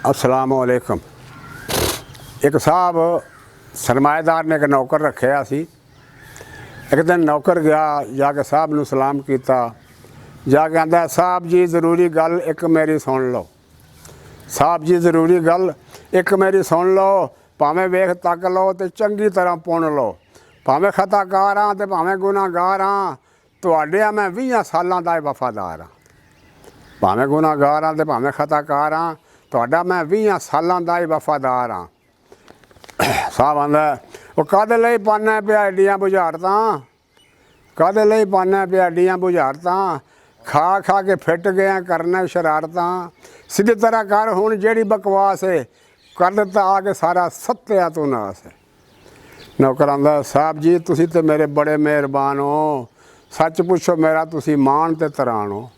अस्सलाम वालेकुम। एक साहब सरमाएदार ने एक नौकर रखे सी। एक दिन नौकर गया जाके साहब नूं सलाम किया, जाके आंदा साहब जी ज़रूरी गल एक मेरी सुन लो। साहब जी ज़रूरी गल एक मेरी सुन लो, भावें वेख तक लो तो चंगी तरह पुन लो। भावें खताकार हाँ तो भावें गुनाहगार हाँ, तुहाडे मैं 20 सालों का वफादार हाँ। भावें गुनाहगार हाँ तो भावें खताकार हाँ, तुहाडा मैं 20 सालों का ही वफादार हाँ। साहब आंदा वो कद लई पाना पिया एडियां बुझारतां, कद लई पाना पिया एडियां बुझारतां, खा खा के फिट गया करना शरारतां। सीधी तरह कर हुण जेड़ी बकवास है, कर दिता आके सारा सत्या तू नास है। नौकर आंदा साहब जी तुसी तो मेरे बड़े मेहरबान हो, सच पुछो मेरा तुसी मान ते तरान हो।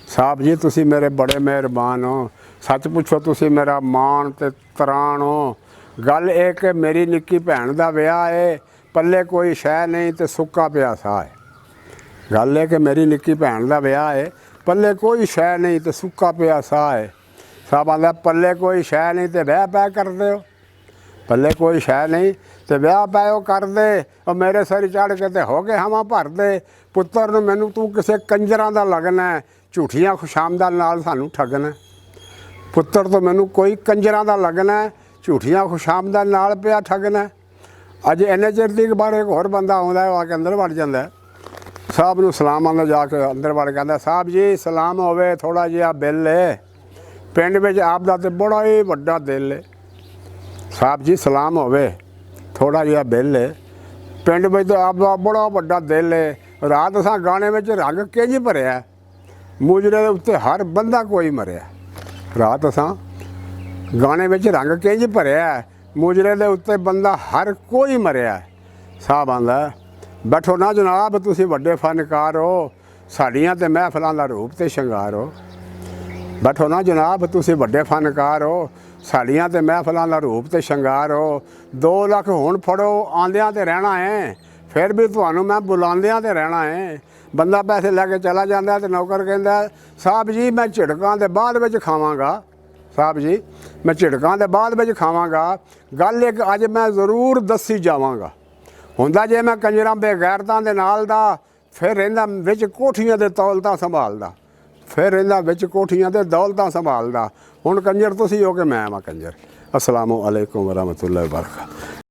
साहब जी तुसी मेरे बड़े मेहरबान हो, सच पुछो तुसी मेरा मान ते तरान हो। गल ये कि मेरी निक्की भैन का विआह है, पल्ले कोई शह नहीं तो सुक्का प्यासा है। गल है कि मेरी निक्की भैन का विआह है, पल्ले कोई शह नहीं तो सुक्का प्यासा है। साहब आंदा पल्ले कोई शह नहीं तो ब्याह पै कर दो, पल्ले कोई शह नहीं तो ब्याह पैओ कर दे। और मेरे सिर चढ़ के तो हो गए हवा भर दे। पुत्तर नूं मैनू तू किसी कंजरां दा लगना है, झूठियां खुशामदां नाल सानू ठगना। पुत्तर तो मैनू कोई कंजरां दा लगना है, झूठियां खुशामदां नाल पिया ठगना। अज इन्ने चिर दी बार एक होर बंदा आउंदा है, आके अंदर वड़ जांदा है। साहब नूं सलाम आंदा, जाके अंदर वड़ कहंदा साहब जी सलाम होवे, थोड़ा जिहा बिल है पिंड विच आप दा ते बड़ा ही वड्डा दिल है। साहब जी सलाम होवे, थोड़ा जिहा बिल है पिंड विच तो आप दा बड़ा वड्डा दिल है। रात असां गाने विच रंग किंज भरिया, मुजरे दे उत्ते हर बंदा कोई मरिया। रात असां गाने विच रंग किंज भरिया, मुजरे दे उत्ते बंदा हर कोई मरिया। साहब आंदा बैठो ना जनाब तुसी वड्डे फनकार हो, साड़ियां ते महफिलां दा रूप ते शंगार हो। बैठो ना जनाब तुसी वड्डे फनकार हो, साड़ियां ते महफिलां दा रूप ते शंगार हो। 2 लाख हुण फड़ो आंदियां ते रहना है, फिर भी तुहानूं मैं बुलांदियां ते रहना है। बंदा पैसे लैके चला जाता है तो नौकर कहता साहब जी मैं झिड़कां दे बाद विच खावांगा, साहब जी मैं झिड़कां दे बाद विच खावांगा। गल एक अज मैं जरूर दसी जावांगा। हुंदा जे मैं कंजरां बेगैरतां दे नाल दा, फिर रहिंदा विच कोठियां दे दौलतां संभालदा, फिर रहिंदा विच कोठियां दे दौलतां संभालदा। हुण कंजर तुसी हो कि मैं कंजर। अस्सलामु अलैकुम वरहमतुल्लाहि वबरकातुहू।